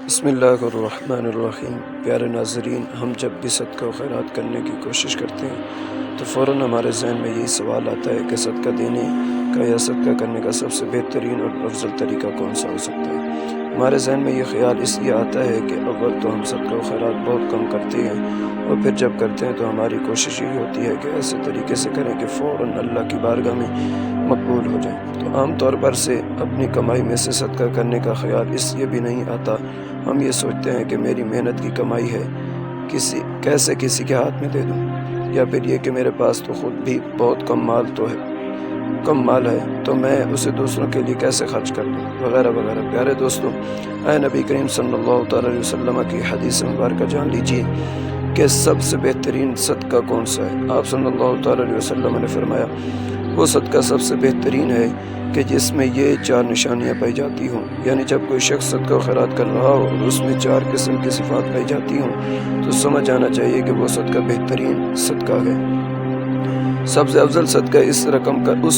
بسم اللہ الرحمن الرحیم۔ پیارے ناظرین، ہم جب بھی صدقہ و خیرات کرنے کی کوشش کرتے ہیں تو فوراً ہمارے ذہن میں یہی سوال آتا ہے کہ صدقہ دینے کا یا صدقہ کرنے کا سب سے بہترین اور افضل طریقہ کون سا ہو سکتا ہے۔ ہمارے ذہن میں یہ خیال اس لیے آتا ہے کہ اول تو ہم صدقہ و خیرات بہت کم کرتے ہیں، اور پھر جب کرتے ہیں تو ہماری کوشش یہ ہوتی ہے کہ ایسے طریقے سے کریں کہ فوراً اللہ کی بارگاہ میں مقبول ہو جائیں۔ تو عام طور پر سے اپنی کمائی میں سے صدقہ کرنے کا خیال اس لیے بھی نہیں آتا۔ ہم یہ سوچتے ہیں کہ میری محنت کی کمائی ہے، کیسے کسی کے ہاتھ میں دے دوں، یا پھر یہ کہ میرے پاس تو خود بھی بہت کم مال ہے تو میں اسے دوسروں کے لیے کیسے خرچ کر دوں، وغیرہ وغیرہ۔ پیارے دوستو، اے نبی کریم صلی اللہ تعالیٰ علیہ وسلم کی حدیث مبارکہ جان لیجیے کہ سب سے بہترین صدقہ کون سا ہے۔ آپ صلی اللہ تعالیٰ علیہ وسلم نے فرمایا، وہ صدقہ سب سے بہترین ہے کہ جس میں یہ 4 نشانیاں پائی جاتی ہوں۔ یعنی جب کوئی شخص صدقہ و خیرات کر رہا ہو اور اس میں 4 قسم کی صفات پائی جاتی ہوں تو سمجھ آنا چاہیے کہ وہ صدقہ بہترین صدقہ ہے۔ سب سے افضل صدقہ اس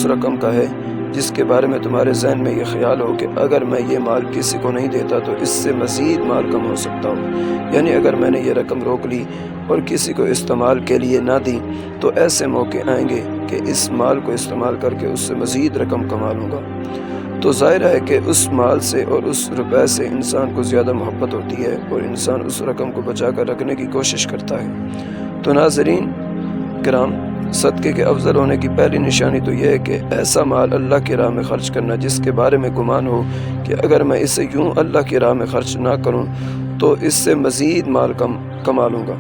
رقم کا ہے جس کے بارے میں تمہارے ذہن میں یہ خیال ہو کہ اگر میں یہ مال کسی کو نہیں دیتا تو اس سے مزید مال کم ہو سکتا ہو۔ یعنی اگر میں نے یہ رقم روک لی اور کسی کو استعمال کے لیے نہ دی تو ایسے موقع آئیں گے کہ اس مال کو استعمال کر کے اس سے مزید رقم کما لوں گا۔ تو ظاہر ہے کہ اس مال سے اور اس روپے سے انسان کو زیادہ محبت ہوتی ہے اور انسان اس رقم کو بچا کر رکھنے کی کوشش کرتا ہے۔ تو ناظرین کرام، صدقے کے افضل ہونے کی پہلی نشانی تو یہ ہے کہ ایسا مال اللہ کی راہ میں خرچ کرنا جس کے بارے میں گمان ہو کہ اگر میں اسے یوں اللہ کی راہ میں خرچ نہ کروں تو اس سے مزید مال کما لوں گا۔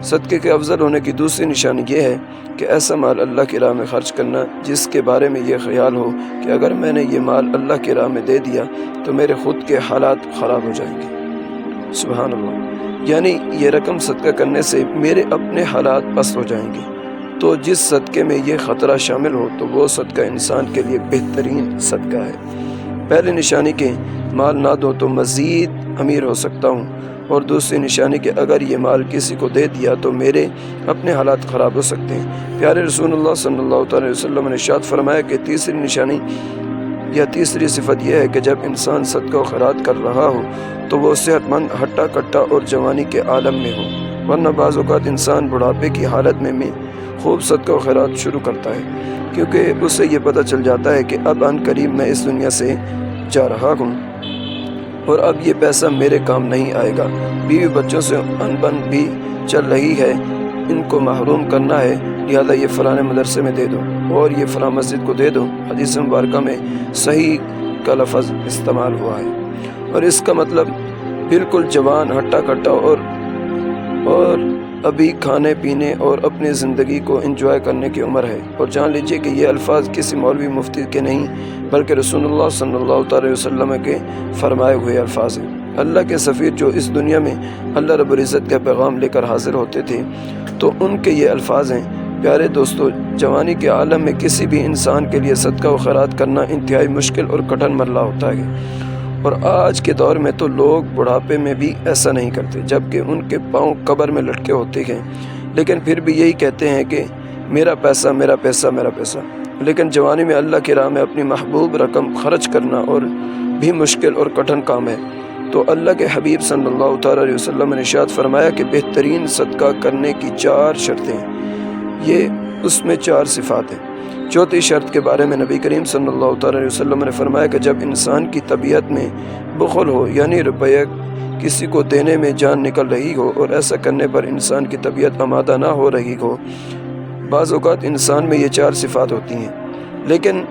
صدقے کے افضل ہونے کی دوسری نشانی یہ ہے کہ ایسا مال اللہ کی راہ میں خرچ کرنا جس کے بارے میں یہ خیال ہو کہ اگر میں نے یہ مال اللہ کی راہ میں دے دیا تو میرے خود کے حالات خراب ہو جائیں گے۔ سبحان اللہ، یعنی یہ رقم صدقہ کرنے سے میرے اپنے حالات پست ہو جائیں گے۔ تو جس صدقے میں یہ خطرہ شامل ہو تو وہ صدقہ انسان کے لیے بہترین صدقہ ہے۔ پہلی نشانی کہ مال نہ دو تو مزید امیر ہو سکتا ہوں، اور دوسری نشانی کہ اگر یہ مال کسی کو دے دیا تو میرے اپنے حالات خراب ہو سکتے ہیں۔ پیارے رسول اللہ صلی اللہ علیہ وسلم نے ارشاد فرمایا کہ تیسری نشانی یا تیسری صفت یہ ہے کہ جب انسان صدقہ و خیرات کر رہا ہو تو وہ صحت مند، ہٹا کٹا اور جوانی کے عالم میں ہو، ورنہ بعض اوقات انسان بڑھاپے کی حالت میں خوب صدقہ و خیرات شروع کرتا ہے، کیونکہ اسے یہ پتہ چل جاتا ہے کہ اب ان قریب میں اس دنیا سے جا رہا ہوں اور اب یہ پیسہ میرے کام نہیں آئے گا۔ بیوی بچوں سے انبن بھی چل رہی ہے، ان کو محروم کرنا ہے، لہذا یہ فلاں مدرسے میں دے دو اور یہ فلاں مسجد کو دے دو۔ حدیث مبارکہ میں صحیح کا لفظ استعمال ہوا ہے، اور اس کا مطلب بالکل جوان، ہٹا کٹا اور ابھی کھانے پینے اور اپنی زندگی کو انجوائے کرنے کی عمر ہے۔ اور جان لیجئے کہ یہ الفاظ کسی مولوی مفتی کے نہیں بلکہ رسول اللہ صلی اللہ علیہ وسلم کے فرمائے ہوئے الفاظ ہیں۔ اللہ کے سفیر جو اس دنیا میں اللہ رب العزت کا پیغام لے کر حاضر ہوتے تھے تو ان کے یہ الفاظ ہیں۔ پیارے دوستو، جوانی کے عالم میں کسی بھی انسان کے لیے صدقہ و خیرات کرنا انتہائی مشکل اور کٹھن مرحلہ ہوتا ہے، اور آج کے دور میں تو لوگ بڑھاپے میں بھی ایسا نہیں کرتے جبکہ ان کے پاؤں قبر میں لٹکے ہوتے ہیں، لیکن پھر بھی یہی کہتے ہیں کہ میرا پیسہ میرا پیسہ میرا پیسہ۔ لیکن جوانی میں اللہ کی راہ میں اپنی محبوب رقم خرچ کرنا اور بھی مشکل اور کٹھن کام ہے۔ تو اللہ کے حبیب صلی اللہ تعالیٰ علیہ وسلم نے ارشاد فرمایا کہ بہترین صدقہ کرنے کی 4 شرطیں، یہ اس میں 4 صفات ہیں۔ چوتھی شرط کے بارے میں نبی کریم صلی اللہ تعالیٰ علیہ وسلم نے فرمایا کہ جب انسان کی طبیعت میں بخل ہو، یعنی روپیہ کسی کو دینے میں جان نکل رہی ہو، اور ایسا کرنے پر انسان کی طبیعت آمادہ نہ ہو رہی ہو۔ بعض اوقات انسان میں یہ 4 صفات ہوتی ہیں لیکن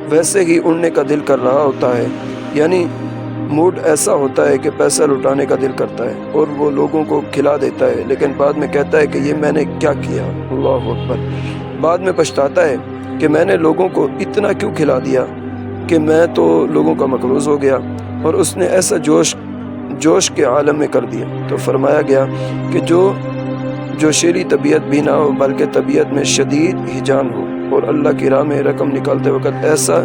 ویسے ہی اڑنے کا دل کر رہا ہوتا ہے، یعنی موڈ ایسا ہوتا ہے کہ پیسہ لٹانے کا دل کرتا ہے اور وہ لوگوں کو کھلا دیتا ہے، لیکن بعد میں کہتا ہے کہ یہ میں نے کیا کیا، اللہ اکبر۔ بعد میں پچھتاتا ہے کہ میں نے لوگوں کو اتنا کیوں کھلا دیا کہ میں تو لوگوں کا مقروض ہو گیا، اور اس نے ایسا جوش کے عالم میں کر دیا۔ تو فرمایا گیا کہ جو شیریں طبیعت بھی نہ ہو بلکہ طبیعت میں شدید ہیجان ہو، اور اللہ کی راہ میں رقم نکالتے وقت ایسا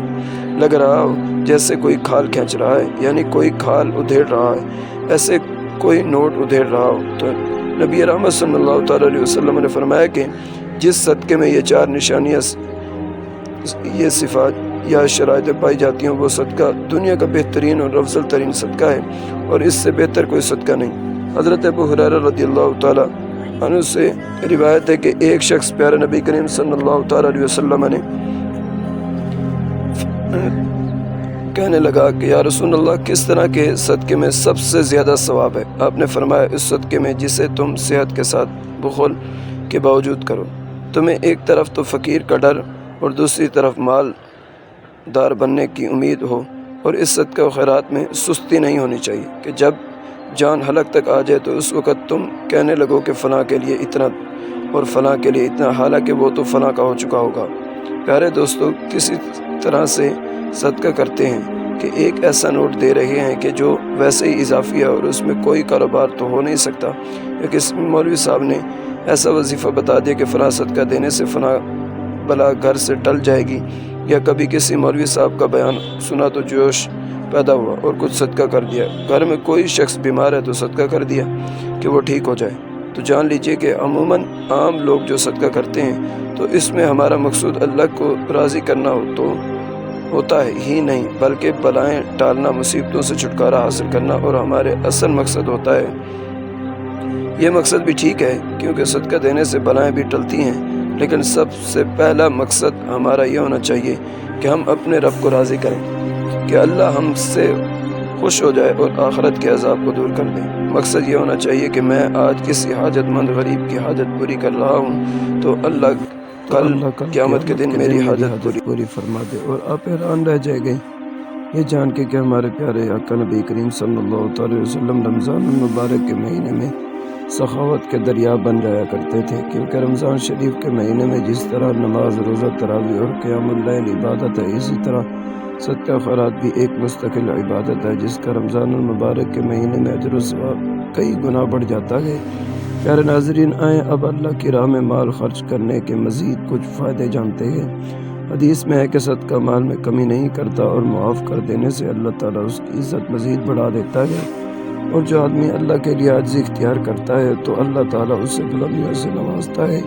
لگ رہا ہو جیسے کوئی کھال کھینچ رہا ہے، یعنی کوئی کھال ادھیڑ رہا ہے، ایسے کوئی نوٹ ادھیڑ رہا ہو۔ تو نبی رحمت صلی اللہ تعالیٰ علیہ وسلم نے فرمایا کہ جس صدقے میں یہ 4 نشانیاں، یہ صفات یا شرائطیں پائی جاتی ہیں وہ صدقہ دنیا کا بہترین اور افضل ترین صدقہ ہے، اور اس سے بہتر کوئی صدقہ نہیں۔ حضرت ابو ہریرہ رضی اللہ تعالیٰ عنہ سے روایت ہے کہ ایک شخص پیارے نبی کریم صلی اللہ تعالیٰ علیہ وسلم نے کہنے لگا کہ یا رسول اللہ، کس طرح کے صدقے میں سب سے زیادہ ثواب ہے؟ آپ نے فرمایا، اس صدقے میں جسے تم صحت کے ساتھ بخل کے باوجود کرو۔ تمہیں ایک طرف تو فقیر کا ڈر اور دوسری طرف مال دار بننے کی امید ہو، اور اس صدقہ و خیرات میں سستی نہیں ہونی چاہیے کہ جب جان حلق تک آ جائے تو اس وقت تم کہنے لگو کہ فلاں کے لیے اتنا اور فلاں کے لیے اتنا، حالانکہ وہ تو فلاں کا ہو چکا ہوگا۔ پیارے دوستو، کسی طرح سے صدقہ کرتے ہیں کہ ایک ایسا نوٹ دے رہے ہیں کہ جو ویسے ہی اضافی ہے اور اس میں کوئی کاروبار تو ہو نہیں سکتا، یا کسی مولوی صاحب نے ایسا وظیفہ بتا دیا کہ فلاں صدقہ دینے سے فلاں بلا گھر سے ٹل جائے گی، یا کبھی کسی مولوی صاحب کا بیان سنا تو جوش پیدا ہوا اور کچھ صدقہ کر دیا۔ گھر میں کوئی شخص بیمار ہے تو صدقہ کر دیا کہ وہ ٹھیک ہو جائے۔ تو جان لیجئے کہ عموماً عام لوگ جو صدقہ کرتے ہیں تو اس میں ہمارا مقصود اللہ کو راضی کرنا ہوتا ہے ہی نہیں، بلکہ بلائیں ٹالنا، مصیبتوں سے چھٹکارا حاصل کرنا، اور ہمارے اصل مقصد ہوتا ہے۔ یہ مقصد بھی ٹھیک ہے کیونکہ صدقہ دینے سے بلائیں بھی ٹلتی ہیں، لیکن سب سے پہلا مقصد ہمارا یہ ہونا چاہیے کہ ہم اپنے رب کو راضی کریں، کہ اللہ ہم سے خوش ہو جائے اور آخرت کے عذاب کو دور کر دے۔ مقصد یہ ہونا چاہیے کہ میں آج کسی حاجت مند غریب کی حاجت پوری کر رہا ہوں تو اللہ کل قیامت کے دن میری حاجت پوری فرما دے۔ اور آپ حیران رہ جائے گے یہ جان کے کہ ہمارے پیارے آقا نبی کریم صلی اللہ تعالی وسلم رمضان المبارک کے مہینے میں سخاوت کے دریا بن جایا کرتے تھے، کیونکہ رمضان شریف کے مہینے میں جس طرح نماز، روزہ، تراویح اور قیام اللیل عبادت ہے، اسی طرح صدقہ خیرات بھی ایک مستقل عبادت ہے جس کا رمضان المبارک کے مہینے میں اجر و ثواب کئی گنا بڑھ جاتا ہے۔ پیارے ناظرین، آئیں اب اللہ کی راہ میں مال خرچ کرنے کے مزید کچھ فائدے جانتے ہیں۔ حدیث میں ہے کہ صدقہ مال میں کمی نہیں کرتا، اور معاف کر دینے سے اللہ تعالیٰ اس کی عزت مزید بڑھا دیتا ہے، اور جو آدمی اللہ کے لیے عاجزی اختیار کرتا ہے تو اللہ تعالیٰ اسے بلندیوں سے نوازتا ہے۔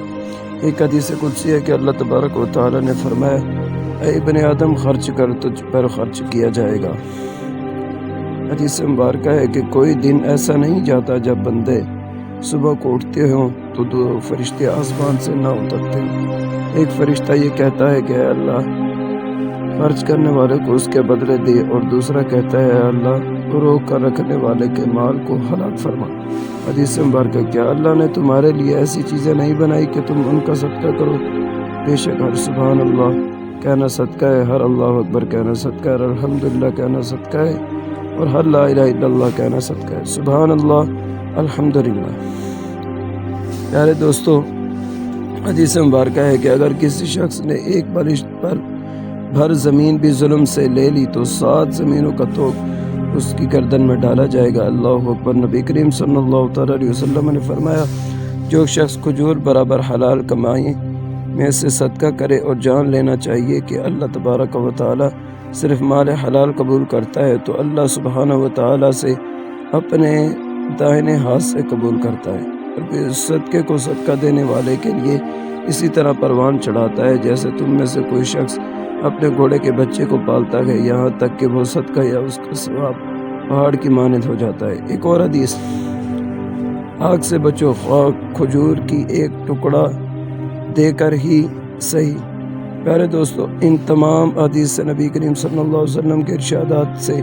ایک حدیث قدسی ہے کہ اللہ تبارک و تعالیٰ نے فرمایا، اے ابن آدم، خرچ کر، تجھ پر خرچ کیا جائے گا۔ حدیث مبارکہ ہے کہ کوئی دن ایسا نہیں جاتا جب بندے صبح کو اٹھتے ہوں تو دو فرشتے آسمان سے نہ اترتے۔ ایک فرشتہ یہ کہتا ہے کہ اے اللہ، خرچ کرنے والے کو اس کے بدلے دے، اور دوسرا کہتا ہے اے اللہ، روک کر رکھنے والے کے مال کو ہلاک فرما۔ حدیث مبارکہ، کیا اللہ نے تمہارے لیے ایسی چیزیں نہیں بنائی کہ تم ان کا صدقہ کرو؟ بے شک ہر سبحان اللہ کہنا صدقہ ہے، ہر اللہ اکبر کہنا صدقہ ہے، ہر الحمدللہ کہنا صدقہ ہے، اور ہر لا الہ الا اللہ کہنا صدقہ ہے۔ سبحان اللہ، الحمدللہ۔ پیارے دوستو، حدیث مبارکہ ہے کہ اگر کسی شخص نے ایک بالشت پر بھر زمین بھی ظلم سے لے لی تو 7 زمینوں کا توق اس کی گردن میں ڈالا جائے گا۔ اللہ اکبر۔ نبی کریم صلی اللہ تعالیٰ علیہ وسلم نے فرمایا، جو شخص کھجور برابر حلال کمائی میں سے صدقہ کرے، اور جان لینا چاہیے کہ اللہ تبارک و تعالیٰ صرف مال حلال قبول کرتا ہے تو اللہ سبحانہ و تعالیٰ سے اپنے دائنے ہاتھ سے قبول کرتا ہے، اور پھر اس صدقے کو صدقہ دینے والے کے لیے اسی طرح پروان چڑھاتا ہے جیسے تم میں سے کوئی شخص اپنے گھوڑے کے بچے کو پالتا ہے، یہاں تک کہ وہ صدقہ یا اس کا ثواب پہاڑ کی مانند ہو جاتا ہے۔ ایک اور حدیث، آگ سے بچو، خواہ کھجور کی ایک ٹکڑا دے کر ہی صحیح۔ پیارے دوستو، ان تمام حدیث سے نبی کریم صلی اللہ علیہ وسلم کے ارشادات سے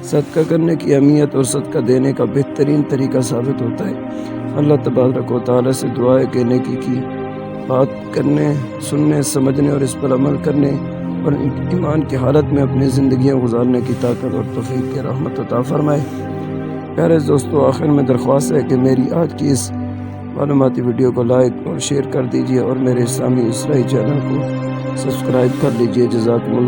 صدقہ کرنے کی اہمیت اور صدقہ دینے کا بہترین طریقہ ثابت ہوتا ہے۔ اللہ تبارک و تعالیٰ سے دعا کہ نیکی کی بات کرنے، سننے، سمجھنے اور اس پر عمل کرنے اور ایمان کی حالت میں اپنی زندگیاں گزارنے کی طاقت اور توفیق کی رحمت عطا فرمائے۔ پیارے دوستو، آخر میں درخواست ہے کہ میری آج کی اس معلوماتی ویڈیو کو لائک اور شیئر کر دیجیے، اور میرے اسلامی اصلاحی چینل کو سبسکرائب کر لیجیے۔ جزاکم اللہ۔